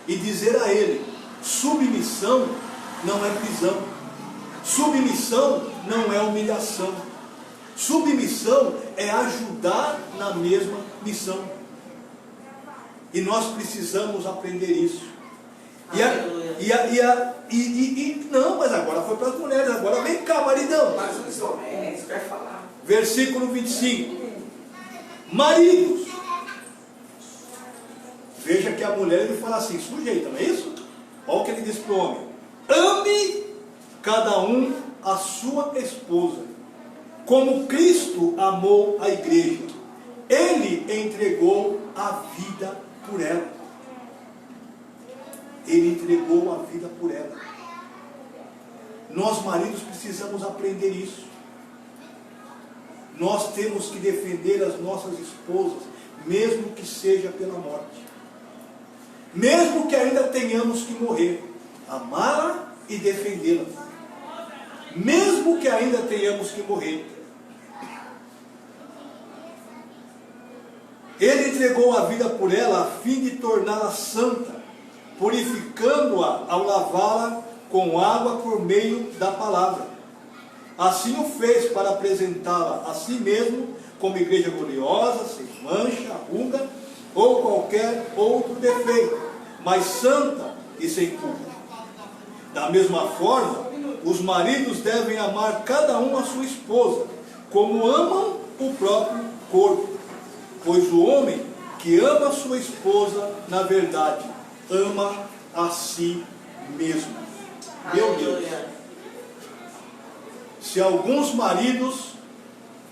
e dizer a ele: submissão não é prisão, submissão não é humilhação, submissão é ajudar na mesma missão. E nós precisamos aprender isso. Não, mas agora foi para as mulheres. Agora vem cá, maridão. Mas os homens, quer falar. Versículo 25. Maridos. Veja que a mulher, ele fala assim: sujeita, não é isso? Olha o que ele diz para o homem: ame cada um a sua esposa, como Cristo amou a igreja. Ele entregou a vida por ela. Ele entregou a vida por ela. Nós, maridos, precisamos aprender isso. Nós temos que defender as nossas esposas, mesmo que seja pela morte. Mesmo que ainda tenhamos que morrer, amá-la e defendê-la. Mesmo que ainda tenhamos que morrer. Ele entregou a vida por ela a fim de torná-la santa, purificando-a ao lavá-la com água por meio da palavra. Assim o fez para apresentá-la a si mesmo como igreja gloriosa, sem mancha, ruga ou qualquer outro defeito, mas santa e sem culpa. Da mesma forma, os maridos devem amar cada um a sua esposa, como amam o próprio corpo. Pois o homem que ama a sua esposa, na verdade, ama a si mesmo. Meu Deus. Se alguns maridos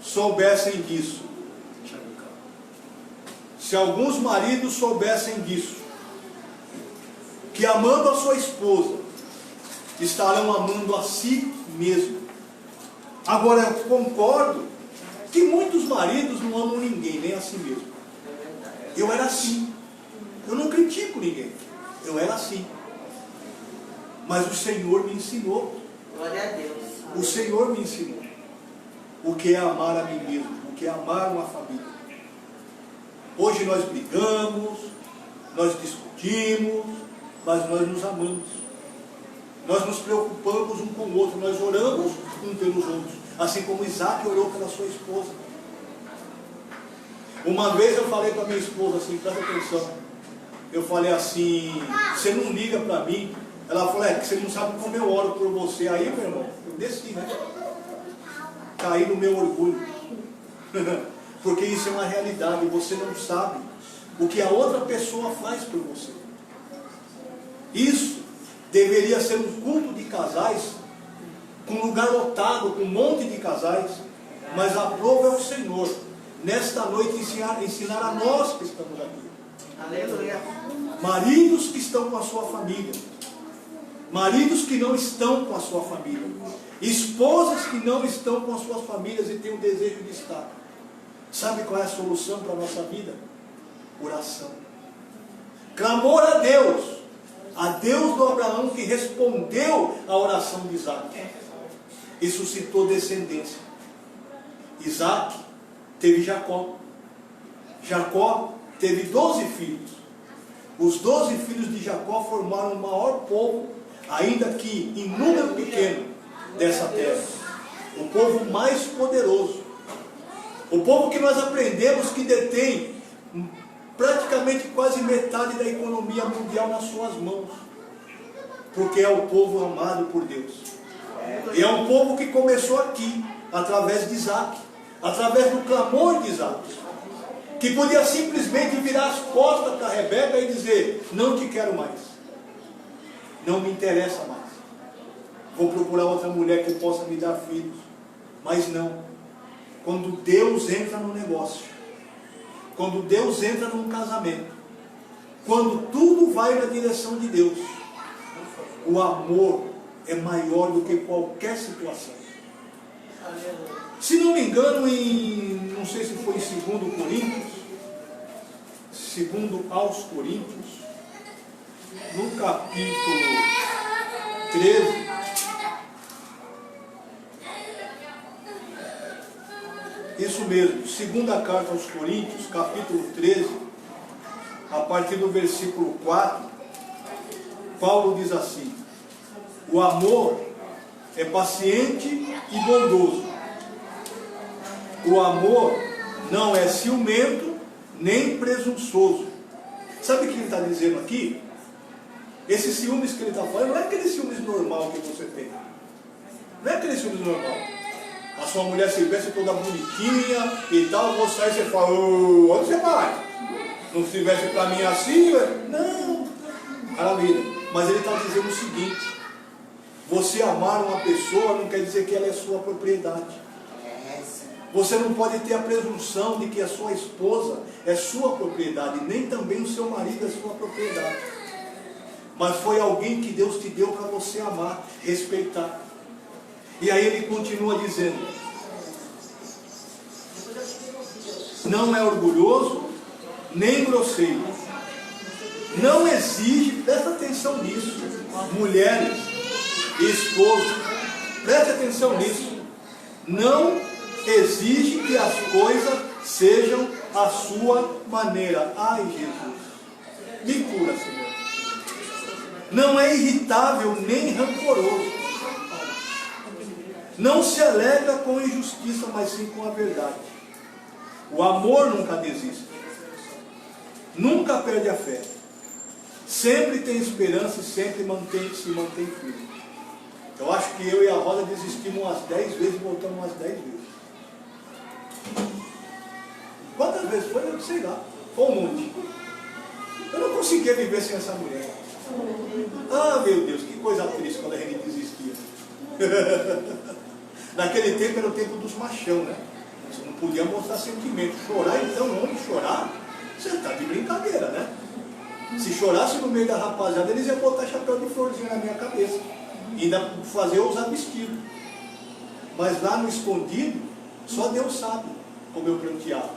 soubessem disso, que amando a sua esposa, estarão amando a si mesmo. Agora, eu concordo que muitos maridos não amam ninguém, nem a si mesmo. Eu era assim. Eu não critico ninguém. Eu era assim. Mas o Senhor me ensinou. Glória a Deus. O Senhor me ensinou o que é amar a mim mesmo, o que é amar uma família. Hoje nós brigamos, nós discutimos, mas nós nos amamos. Nós nos preocupamos um com o outro, nós oramos um pelos outros. Assim como Isaac orou pela sua esposa. Uma vez eu falei para minha esposa assim, presta atenção. Eu falei assim: você não liga para mim? Ela falou: é que você não sabe como eu oro por você. Aí, meu irmão, eu desci, né? Caí no meu orgulho. Porque isso é uma realidade. Você não sabe o que a outra pessoa faz por você. Isso deveria ser um culto de casais, com um lugar lotado, com um monte de casais, mas a prova é o Senhor, nesta noite ensinar a nós que estamos aqui. Aleluia. Maridos que estão com a sua família, maridos que não estão com a sua família, esposas que não estão com as suas famílias e têm o desejo de estar. Sabe qual é a solução para a nossa vida? Oração. Clamor a Deus do Abraão, que respondeu à oração de Isaac e suscitou descendência. Isaac teve Jacó. Jacó teve 12 filhos. Os 12 filhos de Jacó formaram o maior povo, ainda que em número pequeno, dessa terra. O povo mais poderoso. O povo que nós aprendemos que detém praticamente quase metade da economia mundial nas suas mãos. Porque é o povo amado por Deus. E é um povo que começou aqui, através de Isaac, através do clamor de Isaac, que podia simplesmente virar as costas para Rebeca e dizer: não te quero mais, não me interessa mais, vou procurar outra mulher que possa me dar filhos. Mas não. Quando Deus entra no negócio, quando Deus entra num casamento, quando tudo vai na direção de Deus, o amor é maior do que qualquer situação. Se não me engano, não sei se foi em 2 Coríntios, 2 aos Coríntios, no capítulo 13, isso mesmo, segunda carta aos Coríntios, capítulo 13, a partir do versículo 4, Paulo diz assim: o amor é paciente e bondoso. O amor não é ciumento nem presunçoso. Sabe o que ele está dizendo aqui? Esses ciúmes que ele está falando não é aquele ciúmes normal que você tem. Não é aquele ciúmes normal. A sua mulher se veste toda bonitinha e tal, você sai e você fala: oh, onde você vai? Não se veste para mim assim? Não, maravilha. Mas ele está dizendo o seguinte: você amar uma pessoa não quer dizer que ela é sua propriedade. Você não pode ter a presunção de que a sua esposa é sua propriedade, nem também o seu marido é sua propriedade. Mas foi alguém que Deus te deu para você amar, respeitar. E aí ele continua dizendo: não é orgulhoso, nem grosseiro. Não exige, presta atenção nisso, mulheres e esposos, preste atenção nisso. Não exige que as coisas sejam a sua maneira. Ai, Jesus, me cura, Senhor. Não é irritável nem rancoroso. Não se alegra com injustiça, mas sim com a verdade. O amor nunca desiste. Nunca perde a fé. Sempre tem esperança e sempre se mantém firme. Eu acho que eu e a Rosa desistimos umas 10 vezes e voltamos umas 10 vezes. Quantas vezes foi? Eu não sei lá. Foi um monte. Eu não conseguia viver sem essa mulher. Ah, meu Deus, que coisa triste quando a gente desistia. Naquele tempo era o tempo dos machão, né? Você não podia mostrar sentimento. Chorar, então, homem chorar, você está de brincadeira, né? Se chorasse no meio da rapaziada, eles iam botar chapéu de florzinha na minha cabeça. E ainda fazer eu usar vestido. Mas lá no escondido, só Deus sabe como eu pranteava.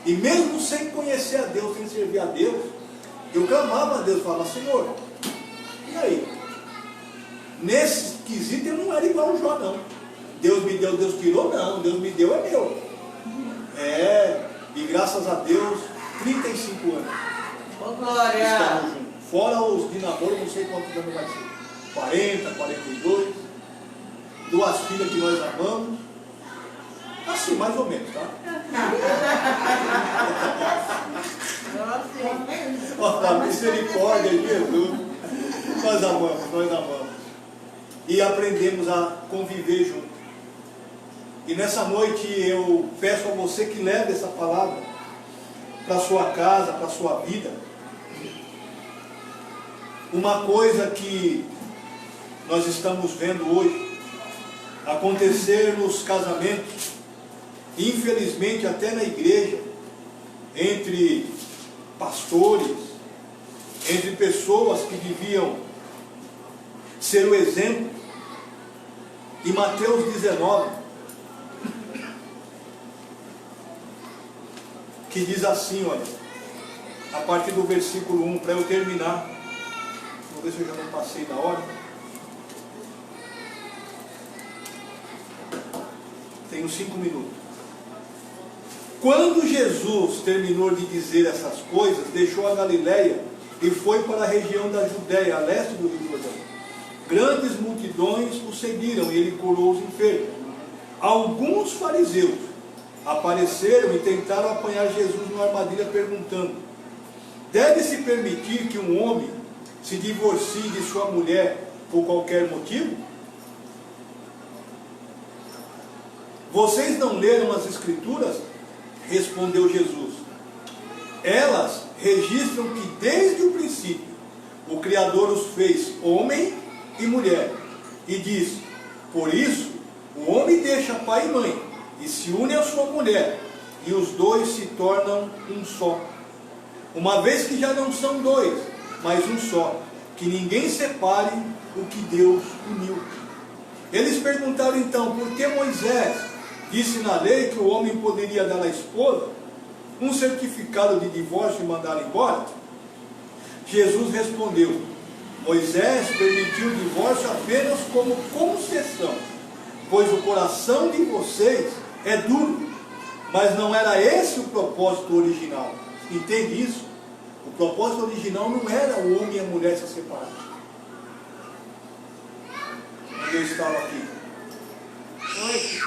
E mesmo sem conhecer a Deus, sem servir a Deus, eu clamava a Deus, falava: Senhor, e aí? Nesse quesito eu não era igual o Jó, não. Deus me deu, Deus tirou, não. Deus me deu, é meu. E graças a Deus, 35 anos. Ô, glória! Estamos juntos. Fora os de namoro, não sei quantos anos vai ser. 40, 42. 2 filhas que nós amamos. Assim, mais ou menos, tá? Olha a misericórdia de Jesus. Nós amamos. E aprendemos a conviver juntos. E nessa noite eu peço a você que leve essa palavra para a sua casa, para a sua vida. Uma coisa que nós estamos vendo hoje acontecer nos casamentos, infelizmente até na igreja, entre pastores, entre pessoas que viviam ser o exemplo. Em Mateus 19, que diz assim, olha, a partir do versículo 1, para eu terminar, vou ver se eu já não passei da hora. Tenho 5 minutos. Quando Jesus terminou de dizer essas coisas, deixou a Galileia e foi para a região da Judéia, a leste do Rio Jordão. Grandes multidões o seguiram e ele curou os enfermos. Alguns fariseus apareceram e tentaram apanhar Jesus numa armadilha, perguntando: deve-se permitir que um homem se divorcie de sua mulher por qualquer motivo? Vocês não leram as Escrituras? Respondeu Jesus. Elas registram que desde o princípio o Criador os fez homem e mulher. E diz: por isso o homem deixa pai e mãe e se une à sua mulher, e os dois se tornam um só. Uma vez que já não são dois, mas um só. Que ninguém separe o que Deus uniu. Eles perguntaram então: por que Moisés disse na lei que o homem poderia dar à esposa um certificado de divórcio e mandá-la embora? Jesus respondeu: Moisés permitiu o divórcio apenas como concessão, pois o coração de vocês é duro. Mas não era esse o propósito original. Entende isso? O propósito original não era o homem e a mulher se separarem. Onde eu estava aqui? Oi.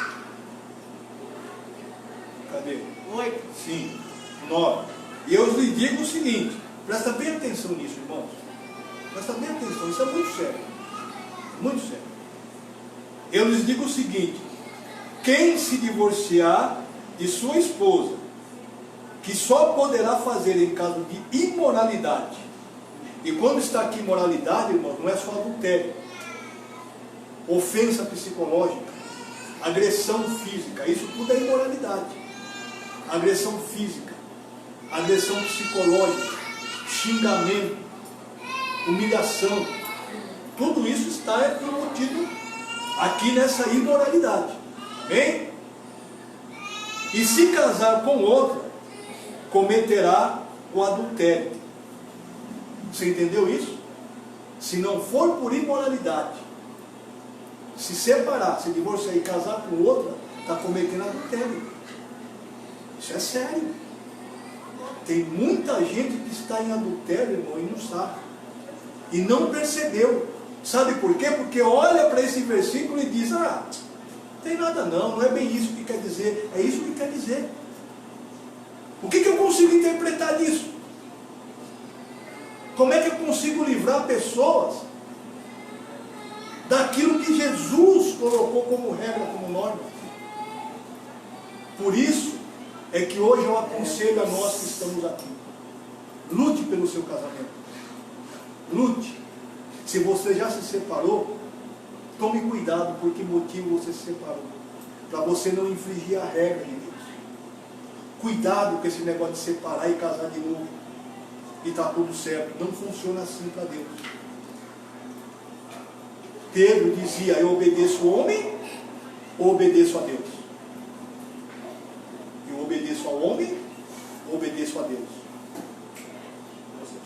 Cadê? 8. Sim, 9. E eu lhe digo o seguinte, presta bem atenção nisso, irmãos. Presta bem atenção, isso é muito sério. Muito sério. Eu lhes digo o seguinte: quem se divorciar de sua esposa, que só poderá fazer em caso de imoralidade. E quando está aqui imoralidade, irmãos, não é só adultério, ofensa psicológica, agressão física, isso tudo é imoralidade. Agressão física, agressão psicológica, xingamento, humilhação, tudo isso está embutido aqui nessa imoralidade. Amém? E se casar com outra, cometerá o adultério. Você entendeu isso? Se não for por imoralidade, se separar, se divorciar e casar com outra, está cometendo adultério. Isso é sério. Tem muita gente que está em adultério, irmão, e não sabe. E não percebeu. Sabe por quê? Porque olha para esse versículo e diz: ah, não tem nada não é bem isso que quer dizer. É isso que quer dizer. O que eu consigo interpretar disso? Como é que eu consigo livrar pessoas daquilo que Jesus colocou como regra, como norma? Por isso é que hoje eu aconselho a nós que estamos aqui: lute pelo seu casamento. Lute. Se você já se separou, tome cuidado por que motivo você se separou, para você não infringir a regra de Deus. Cuidado com esse negócio de separar e casar de novo e está tudo certo. Não funciona assim para Deus. Pedro dizia: eu obedeço o homem ou obedeço a Deus? Eu obedeço ao homem ou obedeço a Deus?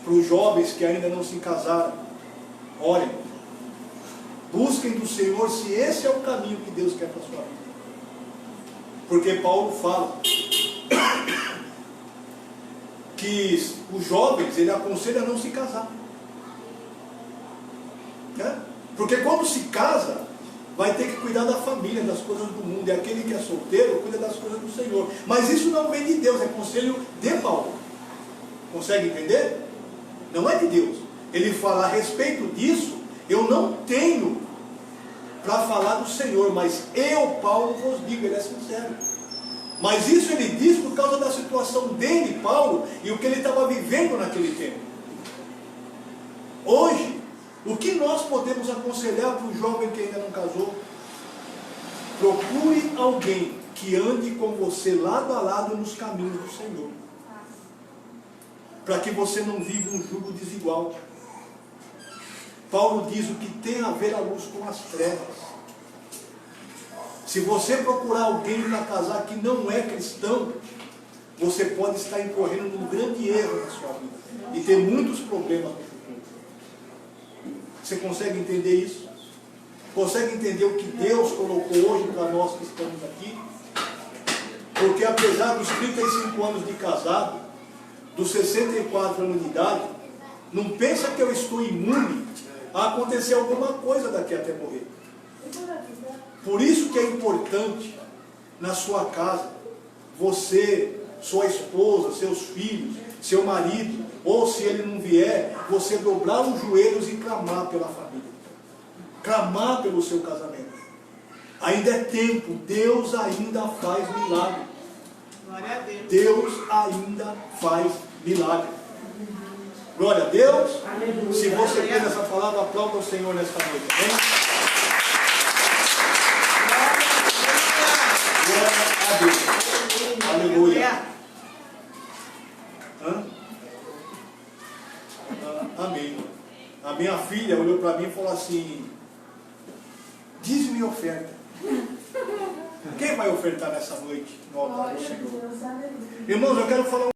Para os jovens que ainda não se casaram, orem, busquem do Senhor se esse é o caminho que Deus quer para a sua vida. Porque Paulo fala que os jovens, ele aconselha a não se casar, né? Porque quando se casa, vai ter que cuidar da família, das coisas do mundo. E aquele que é solteiro cuida das coisas do Senhor. Mas isso não vem de Deus, é conselho de Paulo. Consegue entender? Não é de Deus. Ele fala: a respeito disso, eu não tenho para falar do Senhor, mas eu, Paulo, vos digo. Ele é sincero. Mas isso ele diz por causa da situação dele, Paulo, e o que ele estava vivendo naquele tempo. Hoje, o que nós podemos aconselhar para o jovem que ainda não casou? Procure alguém que ande com você lado a lado nos caminhos do Senhor, para que você não viva um jugo desigual. Paulo diz o que tem a ver a luz com as trevas. Se você procurar alguém para casar que não é cristão, você pode estar incorrendo num grande erro na sua vida e ter muitos problemas no futuro. Você consegue entender isso? Consegue entender o que Deus colocou hoje para nós que estamos aqui? Porque apesar dos 35 anos de casado, dos 64 anos de idade, não pensa que eu estou imune a acontecer alguma coisa daqui até morrer. Por isso que é importante, na sua casa, você, sua esposa, seus filhos, seu marido, ou se ele não vier, você dobrar os joelhos e clamar pela família. Clamar pelo seu casamento. Ainda é tempo, Deus ainda faz milagre. Glória a Deus. Deus ainda faz milagre. Glória a Deus. Aleluia. Se você tem essa palavra, aplauda o Senhor nesta noite. Amém? Glória a Deus. Aleluia. Hã? Amém. A minha filha olhou para mim e falou assim: dízimo e oferta. Quem vai ofertar nessa noite no altar do Senhor? Irmãos, eu quero falar